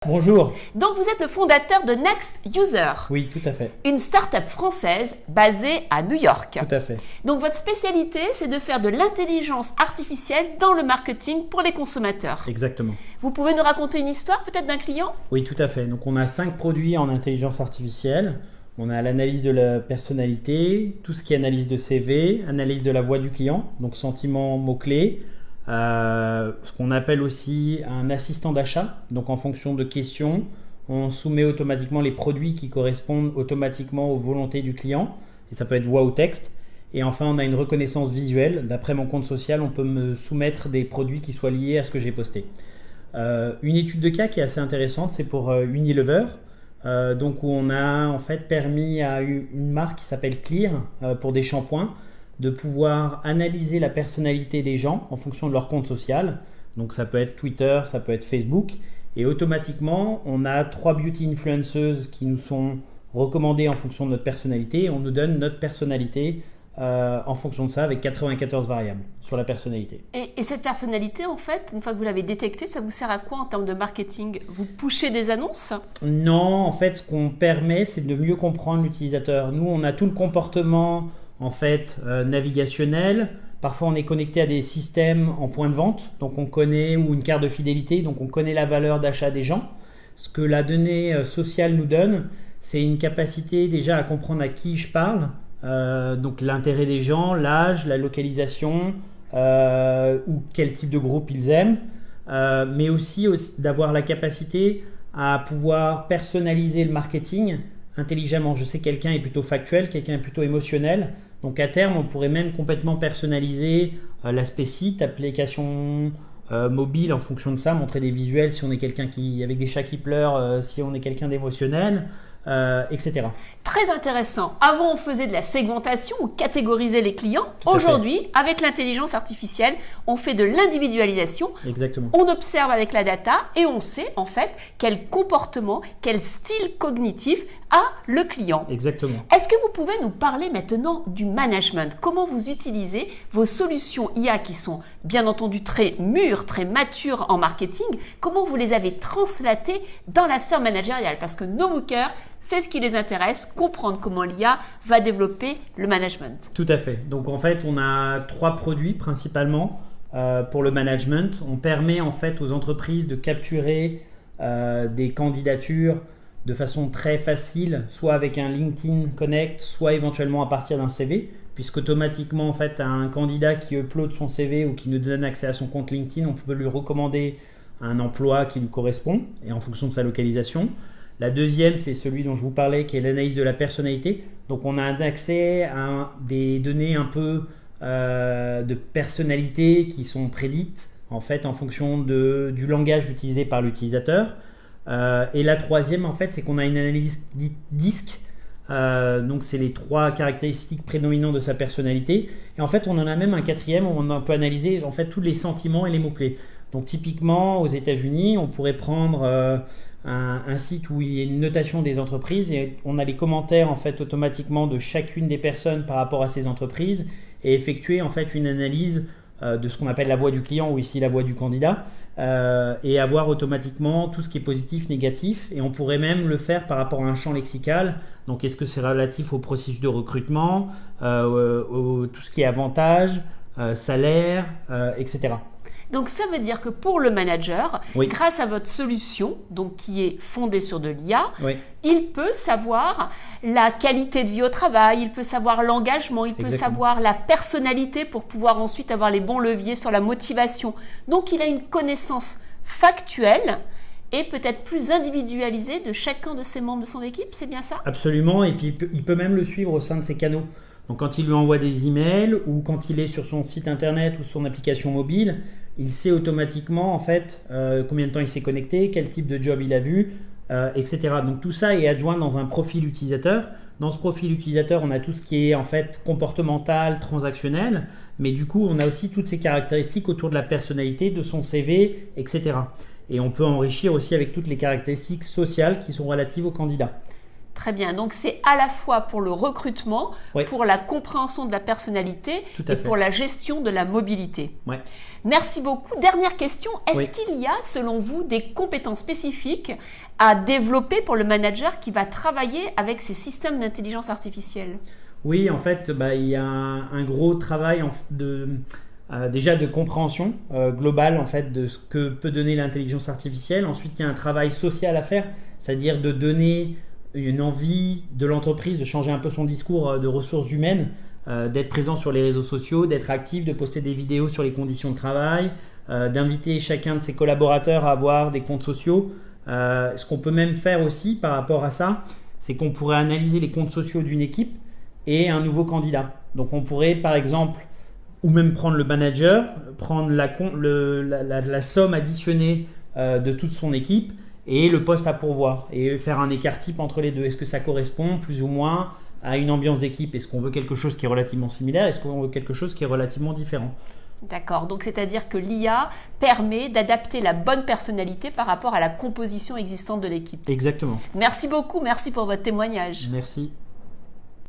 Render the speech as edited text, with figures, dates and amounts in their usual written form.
Bonjour. Donc vous êtes le fondateur de Next User. Oui, tout à fait. Une start-up française basée à New York. Tout à fait. Donc votre spécialité, c'est de faire de l'intelligence artificielle dans le marketing pour les consommateurs. Exactement. Vous pouvez nous raconter une histoire peut-être d'un client? Oui, tout à fait. Donc on a 5 produits en intelligence artificielle. On a l'analyse de la personnalité, tout ce qui est analyse de CV, analyse de la voix du client, donc sentiments, mots-clés. Ce qu'on appelle aussi un assistant d'achat. Donc en fonction de questions, on soumet automatiquement les produits qui correspondent automatiquement aux volontés du client. Et ça peut être voix ou texte. Et enfin, on a une reconnaissance visuelle. D'après mon compte social, on peut me soumettre des produits qui soient liés à ce que j'ai posté. Une étude de cas qui est assez intéressante, c'est pour Unilever. Donc où on a en fait permis à une marque qui s'appelle Clear pour des shampoings de pouvoir analyser la personnalité des gens en fonction de leur compte social. Donc ça peut être Twitter, ça peut être Facebook. Et automatiquement, on a 3 beauty influenceuses qui nous sont recommandées en fonction de notre personnalité. Et on nous donne notre personnalité en fonction de ça avec 94 variables sur la personnalité. Et cette personnalité, en fait, une fois que vous l'avez détectée, ça vous sert à quoi en termes de marketing? Vous pushez des annonces? Non, en fait, ce qu'on permet, c'est de mieux comprendre l'utilisateur. Nous, on a tout le comportement en fait navigationnel. Parfois on est connecté à des systèmes en point de vente, donc on connaît, ou une carte de fidélité, donc on connaît la valeur d'achat des gens. Ce que la donnée sociale nous donne, c'est une capacité déjà à comprendre à qui je parle, donc l'intérêt des gens, l'âge, la localisation, ou quel type de groupe ils aiment, mais aussi d'avoir la capacité à pouvoir personnaliser le marketing intelligemment. Je sais que quelqu'un est plutôt factuel, quelqu'un est plutôt émotionnel. Donc à terme, on pourrait même complètement personnaliser l'aspect site, application mobile en fonction de ça, montrer des visuels si on est quelqu'un avec des chats qui pleurent, si on est quelqu'un d'émotionnel, etc. Très intéressant. Avant, on faisait de la segmentation, on catégorisait les clients. Tout à Aujourd'hui, avec l'intelligence artificielle, on fait de l'individualisation. Exactement. On observe avec la data et on sait en fait quel comportement, quel style cognitif a le client. Exactement. Est-ce que vous pouvez nous parler maintenant du management? Comment vous utilisez vos solutions IA qui sont bien entendu très mûres, très matures en marketing? Comment vous les avez translatées dans la sphère managériale? Parce que nos bookers, c'est ce qui les intéresse, comprendre comment l'IA va développer le management. Tout à fait. Donc en fait, on a 3 produits principalement pour le management. On permet en fait aux entreprises de capturer des candidatures de façon très facile, soit avec un LinkedIn Connect, soit éventuellement à partir d'un CV, puisqu'automatiquement en fait un candidat qui upload son CV ou qui nous donne accès à son compte LinkedIn, on peut lui recommander un emploi qui lui correspond et en fonction de sa localisation. La deuxième, c'est celui dont je vous parlais, qui est l'analyse de la personnalité. Donc on a un accès à des données un peu de personnalité qui sont prédites en fait en fonction du langage utilisé par l'utilisateur. Et la troisième, en fait, c'est qu'on a une analyse DISC. Donc c'est les 3 caractéristiques prédominantes de sa personnalité. Et en fait, on en a même un 4e où on peut analyser en fait tous les sentiments et les mots-clés. Donc typiquement, aux États-Unis, on pourrait prendre un site où il y a une notation des entreprises et on a les commentaires en fait automatiquement de chacune des personnes par rapport à ces entreprises et effectuer en fait une analyse de ce qu'on appelle la voix du client ou ici la voix du candidat et avoir automatiquement tout ce qui est positif, négatif, et on pourrait même le faire par rapport à un champ lexical. Donc est-ce que c'est relatif au processus de recrutement, tout ce qui est avantages, salaire, etc. Donc ça veut dire que pour le manager, Oui. grâce à votre solution, donc qui est fondée sur de l'IA, Oui. il peut savoir la qualité de vie au travail, il peut savoir l'engagement, il peut Exactement. savoir la personnalité pour pouvoir ensuite avoir les bons leviers sur la motivation. Donc il a une connaissance factuelle et peut-être plus individualisée de chacun de ses membres de son équipe, c'est bien ça? Absolument, et puis il peut même le suivre au sein de ses canaux. Donc quand il lui envoie des emails ou quand il est sur son site internet ou son application mobile, il sait automatiquement en fait combien de temps il s'est connecté, quel type de job il a vu, etc. Donc tout ça est adjoint dans un profil utilisateur. Dans ce profil utilisateur, on a tout ce qui est en fait comportemental, transactionnel, mais du coup, on a aussi toutes ces caractéristiques autour de la personnalité, de son CV, etc. Et on peut enrichir aussi avec toutes les caractéristiques sociales qui sont relatives au candidat. Très bien. Donc, c'est à la fois pour le recrutement, Oui. pour la compréhension de la personnalité Tout à et fait. pour la gestion de la mobilité. Ouais. Merci beaucoup. Dernière question. Est-ce Oui. qu'il y a, selon vous, des compétences spécifiques à développer pour le manager qui va travailler avec ces systèmes d'intelligence artificielle? Oui, en fait, il y a un gros travail déjà de compréhension globale en fait, de ce que peut donner l'intelligence artificielle. Ensuite, il y a un travail social à faire, c'est-à-dire de donner une envie de l'entreprise de changer un peu son discours de ressources humaines, d'être présent sur les réseaux sociaux, d'être actif, de poster des vidéos sur les conditions de travail, d'inviter chacun de ses collaborateurs à avoir des comptes sociaux. Ce qu'on peut même faire aussi par rapport à ça, c'est qu'on pourrait analyser les comptes sociaux d'une équipe et un nouveau candidat. Donc on pourrait par exemple, ou même prendre le manager, prendre la somme additionnée de toute son équipe et le poste à pourvoir et faire un écart type entre les deux. Est-ce que ça correspond plus ou moins à une ambiance d'équipe? Est-ce qu'on veut quelque chose qui est relativement similaire? Est-ce qu'on veut quelque chose qui est relativement différent? D'accord, donc c'est-à-dire que l'IA permet d'adapter la bonne personnalité par rapport à la composition existante de l'équipe. Exactement. Merci beaucoup, merci pour votre témoignage. Merci.